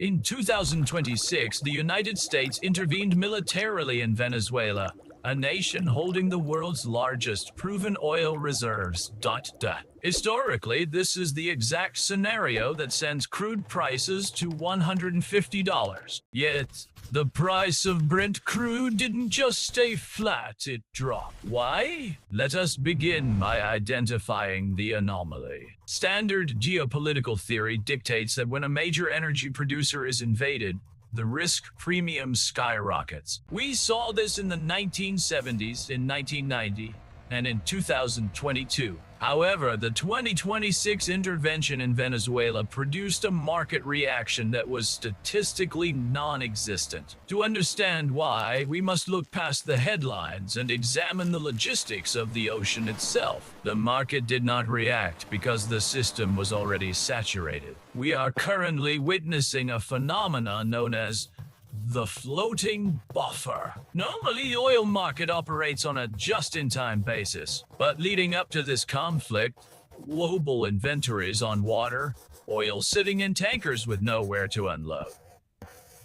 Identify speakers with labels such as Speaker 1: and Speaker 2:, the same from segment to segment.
Speaker 1: In 2026, the United States intervened militarily in Venezuela, a nation holding the world's largest proven oil reserves. Historically, this is the exact scenario that sends crude prices to $150. Yet, the price of Brent crude didn't just stay flat, it dropped. Why? Let us begin by identifying the anomaly. Standard geopolitical theory dictates that when a major energy producer is invaded, the risk premium skyrockets. We saw this in the 1970s, in 1990, and in 2022. However, the 2026 intervention in Venezuela produced a market reaction that was statistically non-existent. To understand why, we must look past the headlines and examine the logistics of the ocean itself. The market did not react because the system was already saturated. We are currently witnessing a phenomenon known as the floating buffer. Normally, the oil market operates on a just-in-time basis, but leading up to this conflict, global inventories on water, oil sitting in tankers with nowhere to unload,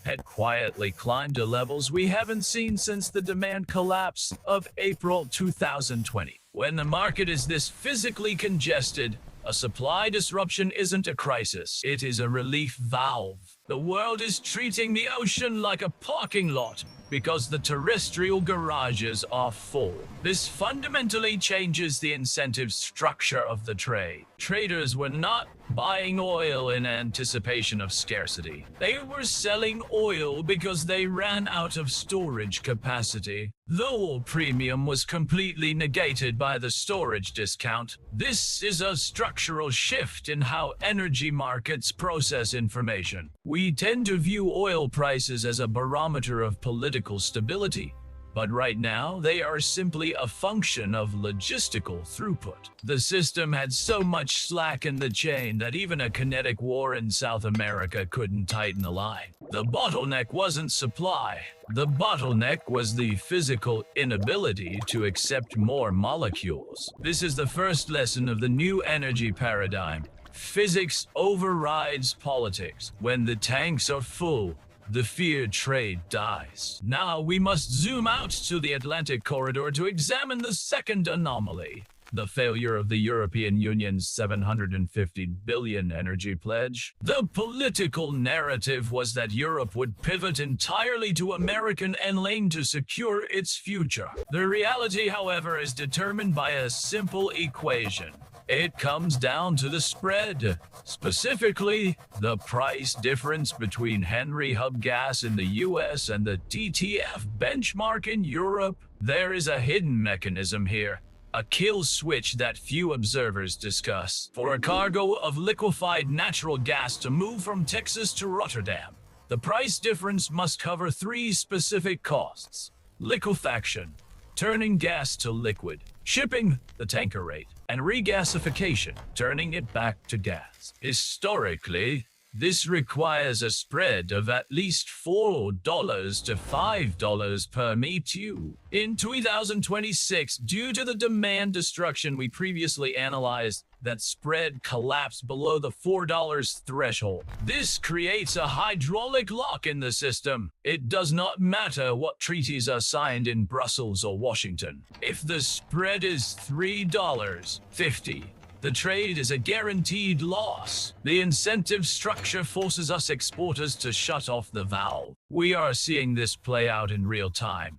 Speaker 1: had quietly climbed to levels we haven't seen since the demand collapse of April 2020. When the market is this physically congested, a supply disruption isn't a crisis, it is a relief valve. The world is treating the ocean like a parking lot because the terrestrial garages are full. This fundamentally changes the incentive structure of the trade. Traders were not buying oil in anticipation of scarcity. They were selling oil because they ran out of storage capacity. The oil premium was completely negated by the storage discount. This is a structural shift in how energy markets process information. We tend to view oil prices as a barometer of political stability, but right now they are simply a function of logistical throughput. The system had so much slack in the chain that even a kinetic war in South America couldn't tighten the line. The bottleneck wasn't supply. The bottleneck was the physical inability to accept more molecules. This is the first lesson of the new energy paradigm. Physics overrides politics. When the tanks are full, the feared trade dies. Now we must zoom out to the Atlantic corridor to examine the second anomaly, the failure of the European Union's $750 billion energy pledge. The political narrative was that Europe would pivot entirely to American LNG to secure its future. The reality, however, is determined by a simple equation. It comes down to the spread, specifically the price difference between Henry Hub gas in the US and the TTF benchmark in Europe. There is a hidden mechanism here, a kill switch that few observers discuss. For a cargo of liquefied natural gas to move from Texas to Rotterdam, the price difference must cover three specific costs: liquefaction, turning gas to liquid, shipping, the tanker rate, and regasification, turning it back to gas. Historically, this requires a spread of at least $4 to $5 per METU. In 2026, due to the demand destruction we previously analyzed, that spread collapsed below the $4 threshold. This creates a hydraulic lock in the system. It does not matter what treaties are signed in Brussels or Washington. If the spread is $3.50, the trade is a guaranteed loss. The incentive structure forces us exporters to shut off the valve. We are seeing this play out in real time.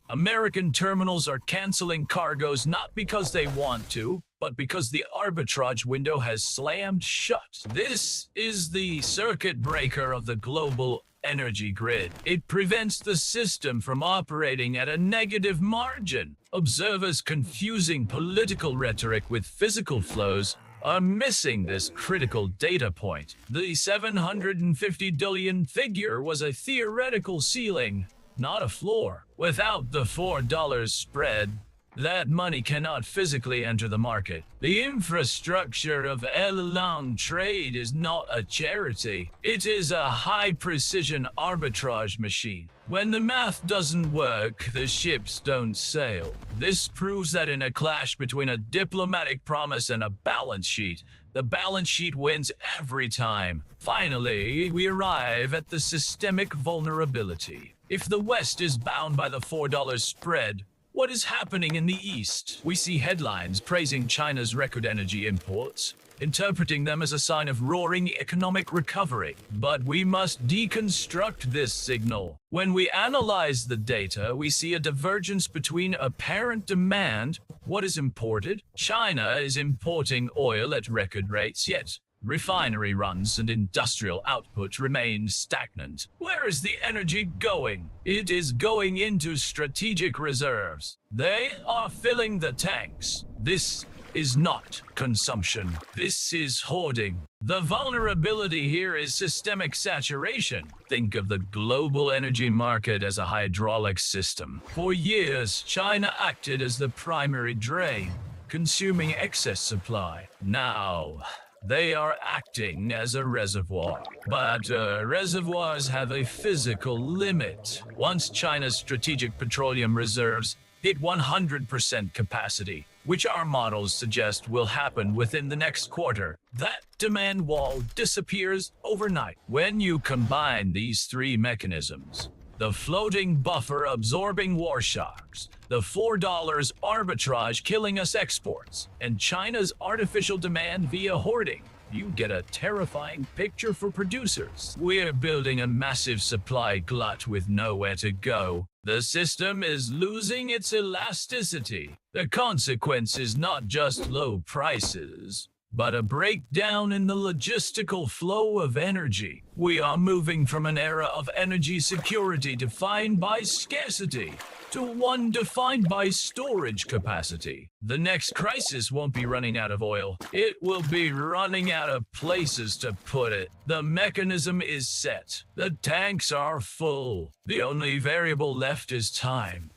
Speaker 1: American terminals are canceling cargoes not because they want to, but because the arbitrage window has slammed shut. This is the circuit breaker of the global energy grid. It prevents the system from operating at a negative margin. Observers confusing political rhetoric with physical flows are missing this critical data point. The $750 billion figure was a theoretical ceiling, not a floor. Without the $4 spread, That money cannot physically enter the market. The infrastructure of LNG trade is not a charity. It is a high-precision arbitrage machine. When the math doesn't work, the ships don't sail. This proves that in a clash between a diplomatic promise and a balance sheet, the balance sheet wins every time. Finally, we arrive at the systemic vulnerability. If the West is bound by the $4 spread, what is happening in the East? We see headlines praising China's record energy imports, interpreting them as a sign of roaring economic recovery. But we must deconstruct this signal. When we analyze the data, we see a divergence between apparent demand, what is imported. China is importing oil at record rates, yet refinery runs and industrial output remain stagnant. Where is the energy going? It is going into strategic reserves. They are filling the tanks. This is not consumption. This is hoarding. The vulnerability here is systemic saturation. Think of the global energy market as a hydraulic system. For years, China acted as the primary drain, consuming excess supply. Now, they are acting as a reservoir. But reservoirs have a physical limit. Once China's strategic petroleum reserves hit 100% capacity, which our models suggest will happen within the next quarter, that demand wall disappears overnight. When you combine these three mechanisms, the floating buffer absorbing war shocks, the $4 arbitrage killing us exports, and China's artificial demand via hoarding, you get a terrifying picture for producers. We're building a massive supply glut with nowhere to go. The system is losing its elasticity. The consequence is not just low prices, but a breakdown in the logistical flow of energy. We are moving from an era of energy security defined by scarcity to one defined by storage capacity. The next crisis won't be running out of oil. It will be running out of places to put it. The mechanism is set. The tanks are full. The only variable left is time.